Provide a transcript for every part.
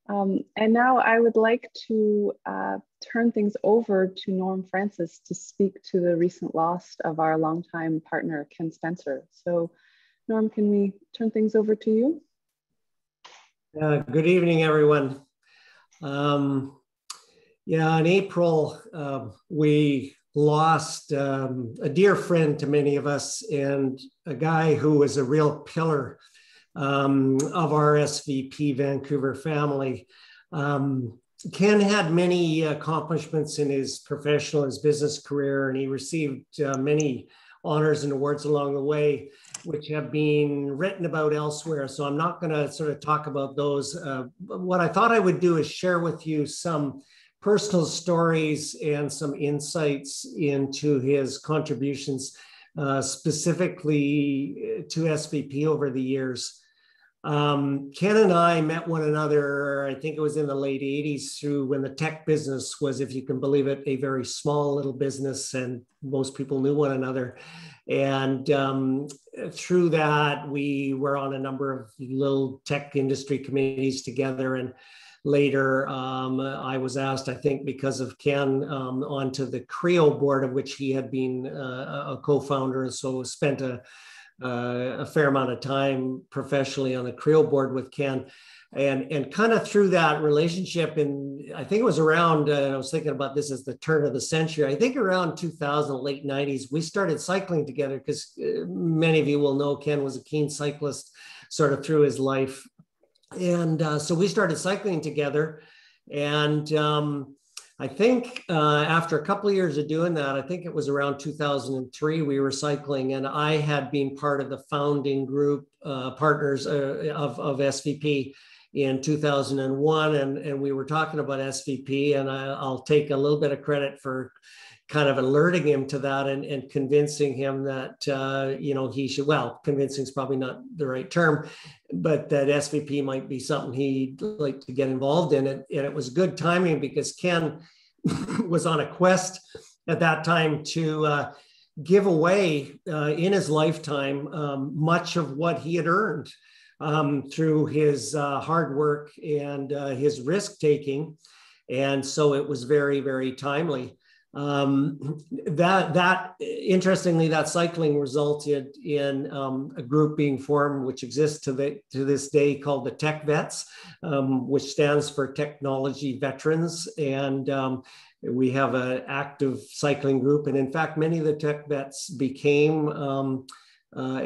And now I would like to turn things over to Norm Francis to speak to the recent loss of our longtime partner, Ken Spencer. So Norm, can we turn things over to you? Good evening, everyone. Yeah, in April, we lost a dear friend to many of us and a guy who was a real pillar of our SVP Vancouver family. Ken had many accomplishments in his professional, his business career, and he received many honors and awards along the way, which have been written about elsewhere. So I'm not going to sort of talk about those. What I thought I would do is share with you some personal stories and some insights into his contributions, specifically to SVP over the years. Ken and I met one another, I think it was in the late 80s, through when the tech business was, if you can believe it, a very small little business, and most people knew one another. And through that, we were on a number of little tech industry committees together. And later, I was asked, I think because of Ken, onto the Creo board, of which he had been a co-founder, and so spent a fair amount of time professionally on the Creo board with Ken. And kind of through that relationship, and I think it was around, I was thinking about this as the turn of the century, I think around 2000, late 90s, we started cycling together because many of you will know Ken was a keen cyclist sort of through his life. And so we started cycling together. And I think after a couple of years of doing that, I think it was around 2003, we were cycling, and I had been part of the founding group partners of SVP in 2001. And we were talking about SVP, and I'll take a little bit of credit for kind of alerting him to that and convincing him that, you know, he should, well, convincing is probably not the right term, but that SVP might be something he'd like to get involved in. And it was good timing because Ken was on a quest at that time to give away in his lifetime much of what he had earned through his hard work and his risk taking. And so it was very, very timely. Interestingly, that cycling resulted in a group being formed, which exists to this day, called the Tech Vets, which stands for Technology Veterans. And we have an active cycling group. And in fact, many of the Tech Vets became and are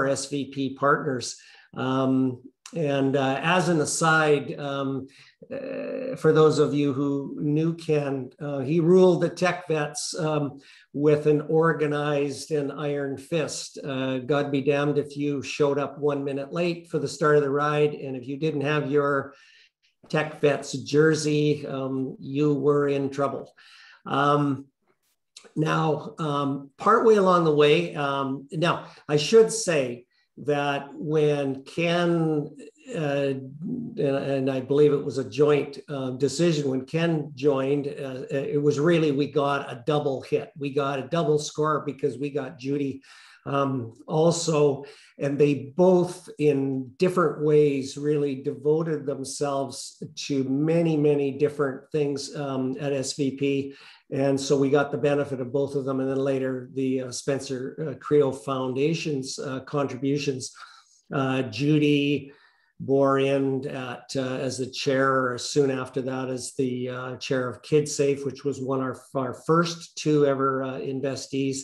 SVP partners. And as an aside, for those of you who knew Ken, he ruled the Tech Vets with an organized and iron fist. God be damned if you showed up 1 minute late for the start of the ride, and if you didn't have your Tech Vets jersey, you were in trouble. Now, partway along the way, now I should say that when Ken, and I believe it was a joint decision, when Ken joined, it was really, we got a double hit. We got a double score because we got Judy also, and they both in different ways really devoted themselves to many, many different things at SVP. And so we got the benefit of both of them. And then later the SpencerCreo Foundation's contributions. Judy bore in as the chair, soon after that as the chair of KidSafe, which was one of our first two ever investees.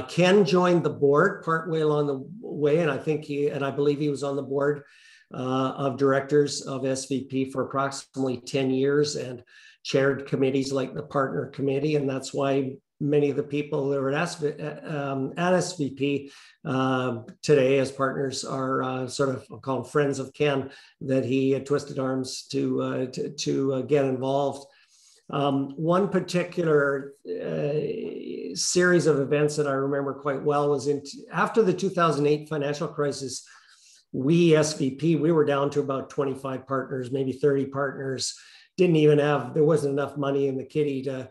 Ken joined the board partway along the way, and I believe he was on the board of directors of SVP for approximately 10 years and chaired committees like the partner committee. And that's why many of the people that are at SVP today as partners are sort of, I'll call them friends of Ken, that he had twisted arms to get involved. One particular series of events that I remember quite well was after the 2008 financial crisis. We, SVP, we were down to about 25 partners, maybe 30 partners. There wasn't enough money in the kitty to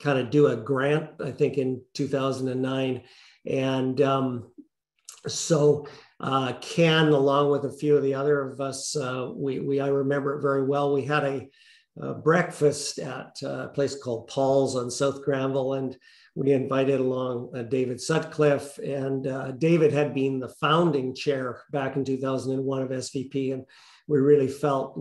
kind of do a grant, I think in 2009. And So Ken, along with a few of the other of us, I remember it very well. We had a breakfast at a place called Paul's on South Granville, and we invited along David Sutcliffe, and David had been the founding chair back in 2001 of SVP, and we really felt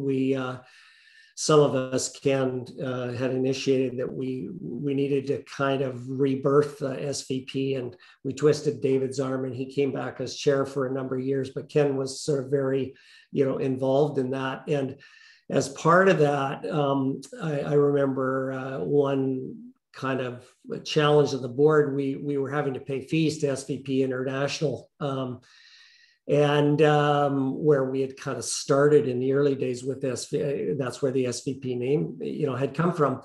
some of us, Ken, had initiated that we needed to kind of rebirth the SVP, and we twisted David's arm, and he came back as chair for a number of years. But Ken was sort of very, involved in that. And as part of that, I remember one kind of challenge of the board. We were having to pay fees to SVP International. And where we had kind of started in the early days with SV, that's where the SVP name, had come from.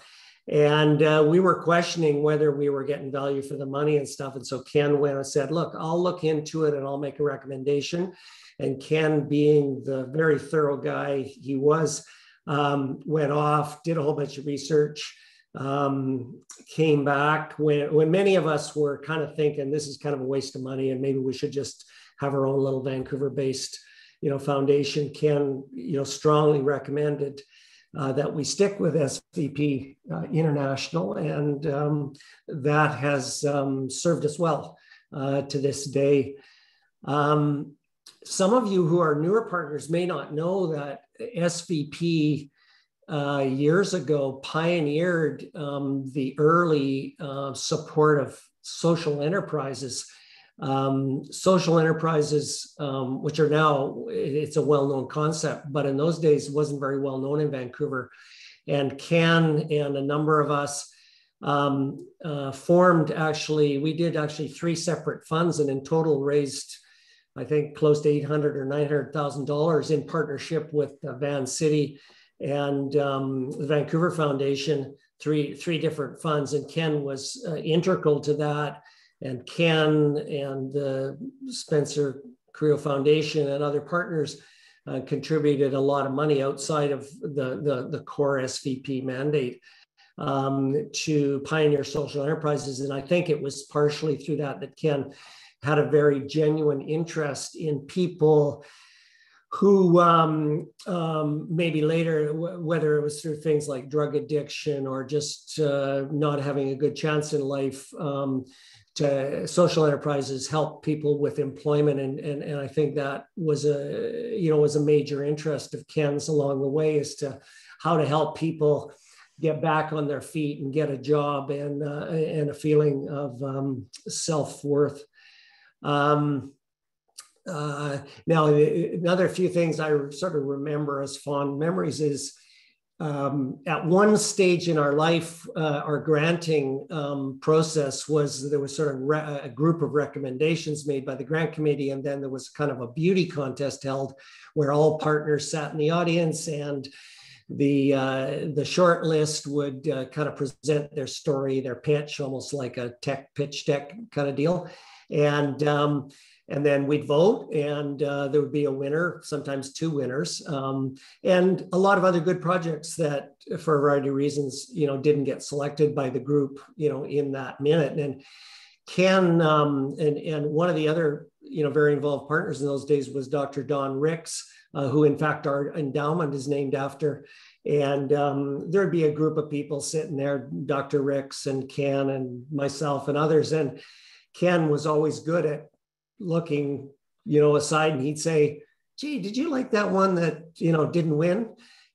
And we were questioning whether we were getting value for the money and stuff. And so Ken went and said, look, I'll look into it and I'll make a recommendation. And Ken, being the very thorough guy he was, went off, did a whole bunch of research, came back when many of us were kind of thinking this is kind of a waste of money and maybe we should just have our own little Vancouver-based, foundation. Ken, strongly recommended that we stick with SVP International, and that has served us well to this day. Some of you who are newer partners may not know that SVP years ago pioneered the early support of social enterprises. Social enterprises, which are now, it's a well-known concept, but in those days it wasn't very well known in Vancouver. And Ken and a number of us formed, we did 3 separate funds, and in total raised, I think, close to $800,000 or $900,000 in partnership with Van City and the Vancouver Foundation, three different funds. And Ken was integral to that. And Ken and the SpencerCreo Foundation and other partners contributed a lot of money outside of the core SVP mandate to pioneer social enterprises. And I think it was partially through that Ken had a very genuine interest in people who maybe later, whether it was through things like drug addiction or just not having a good chance in life, to social enterprises help people with employment, and I think that was a major interest of Ken's along the way, as to how to help people get back on their feet and get a job and a feeling of self-worth. Now, another few things I sort of remember as fond memories is at one stage in our life, our granting process was, there was sort of a group of recommendations made by the grant committee, and then there was kind of a beauty contest held where all partners sat in the audience, and the short list would kind of present their story, their pitch, almost like a pitch deck kind of deal. And then we'd vote, and there would be a winner, sometimes 2 winners, and a lot of other good projects that, for a variety of reasons, didn't get selected by the group, in that minute. And Ken and one of the other, very involved partners in those days was Dr. Don Ricks, who in fact our endowment is named after. And there'd be a group of people sitting there, Dr. Ricks and Ken and myself and others. And Ken was always good at looking, aside, and he'd say, gee, did you like that one that, didn't win?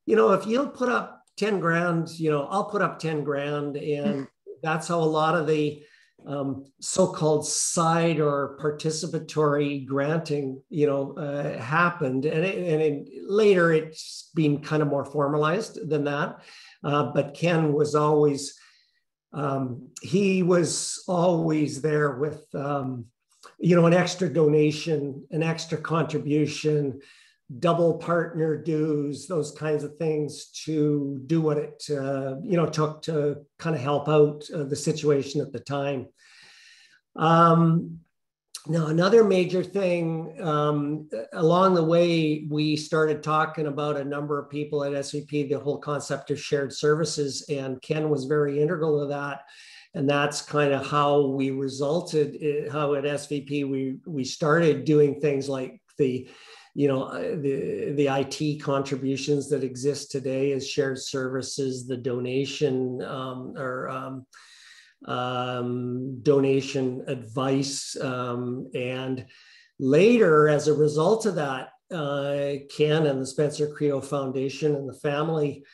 If you'll put up 10 grand, I'll put up 10 grand. And that's how a lot of the so-called side or participatory granting, happened. And later it's been kind of more formalized than that. But Ken was always, he was always there with, an extra donation, an extra contribution, double partner dues, those kinds of things, to do what it took to kind of help out the situation at the time. Now, another major thing, along the way, we started talking about a number of people at SVP, the whole concept of shared services, and Ken was very integral to that. And that's kind of how we resulted, how at SVP we started doing things like the IT contributions that exist today as shared services, the donation donation advice. And later, as a result of that, Ken and the SpencerCreo Foundation and the family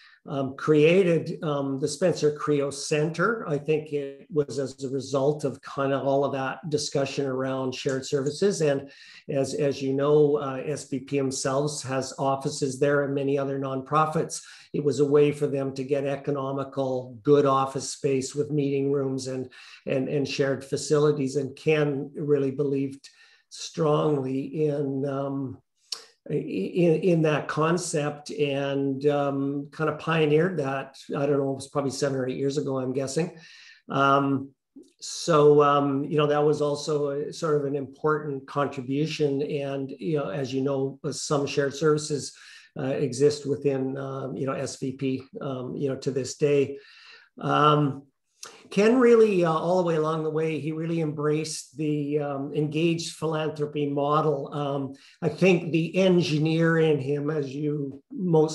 created the SpencerCreo Center. I think it was as a result of kind of all of that discussion around shared services. And as you know, SVP themselves has offices there and many other nonprofits. It was a way for them to get economical, good office space with meeting rooms and shared facilities. And Ken really believed strongly in that concept and kind of pioneered that. I don't know, it was probably 7 or 8 years ago, I'm guessing. That was also a, sort of an important contribution. And, as you know, some shared services exist within, SVP, to this day. Ken really, all the way along the way, he really embraced the engaged philanthropy model. I think the engineer in him, as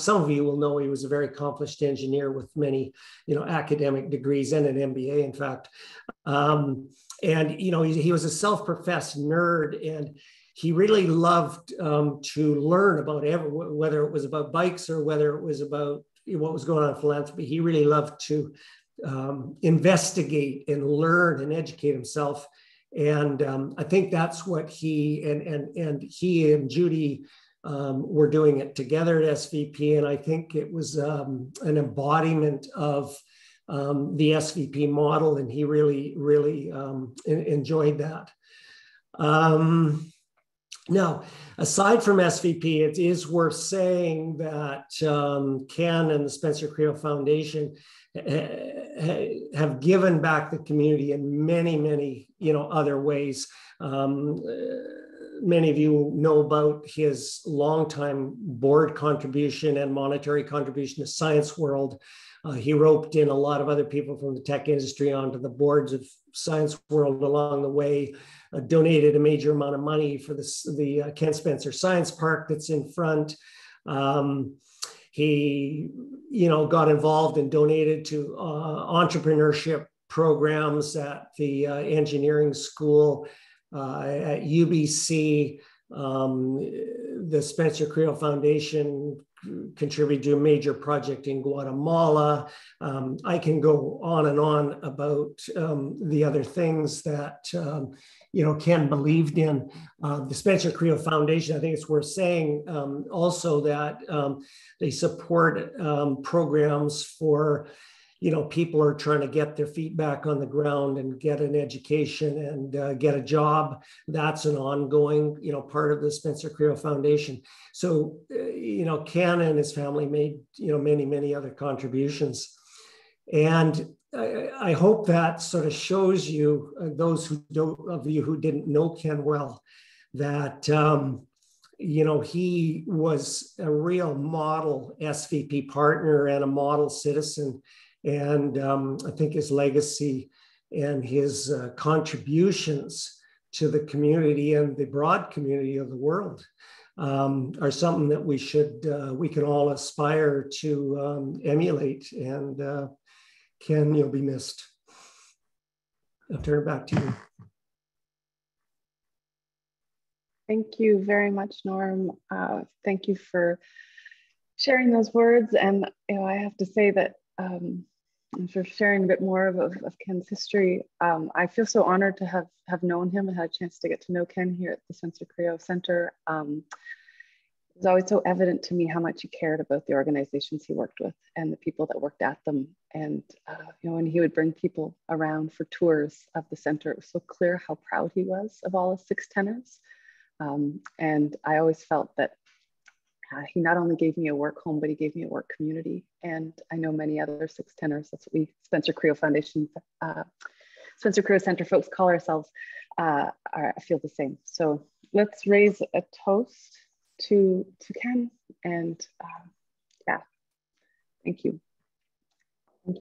some of you will know, he was a very accomplished engineer with many, academic degrees and an MBA, in fact. He was a self-professed nerd, and he really loved to learn about whether it was about bikes or whether it was about what was going on in philanthropy. He really loved to investigate and learn and educate himself. And I think that's what he and Judy were doing it together at SVP. And I think it was an embodiment of the SVP model. And he really, really enjoyed that. Now, aside from SVP, it is worth saying that Ken and the SpencerCreo Foundation have given back the community in many, many, other ways. Many of you know about his longtime board contribution and monetary contribution to Science World. He roped in a lot of other people from the tech industry onto the boards of Science World along the way, donated a major amount of money for the Ken Spencer Science Park that's in front. He, got involved and donated to entrepreneurship programs at the engineering school at UBC. The SpencerCreo Foundation contributed to a major project in Guatemala. I can go on and on about the other things that Ken believed in. The SpencerCreo Foundation, I think it's worth saying also that they support programs for people are trying to get their feet back on the ground and get an education and get a job. That's an ongoing, part of the SpencerCreo Foundation. So, Ken and his family made, many, many other contributions. And I hope that sort of shows you, those of you who didn't know Ken well, that, he was a real model SVP partner and a model citizen. And I think his legacy and his contributions to the community and the broad community of the world are something that we can all aspire to emulate. And Ken, you'll be missed. I'll turn it back to you. Thank you very much, Norm. Thank you for sharing those words. And I have to say that for sharing a bit more of Ken's history. I feel so honored to have known him and had a chance to get to know Ken here at the SpencerCreo Center. It was always so evident to me how much he cared about the organizations he worked with and the people that worked at them. And when he would bring people around for tours of the center, it was so clear how proud he was of all his 6 tenors. And I always felt that he not only gave me a work home, but he gave me a work community. And I know many other 6 tenors, that's what we, SpencerCreo Foundation, SpencerCreo Center folks call ourselves, I feel the same. So let's raise a toast to Ken, and yeah, thank you.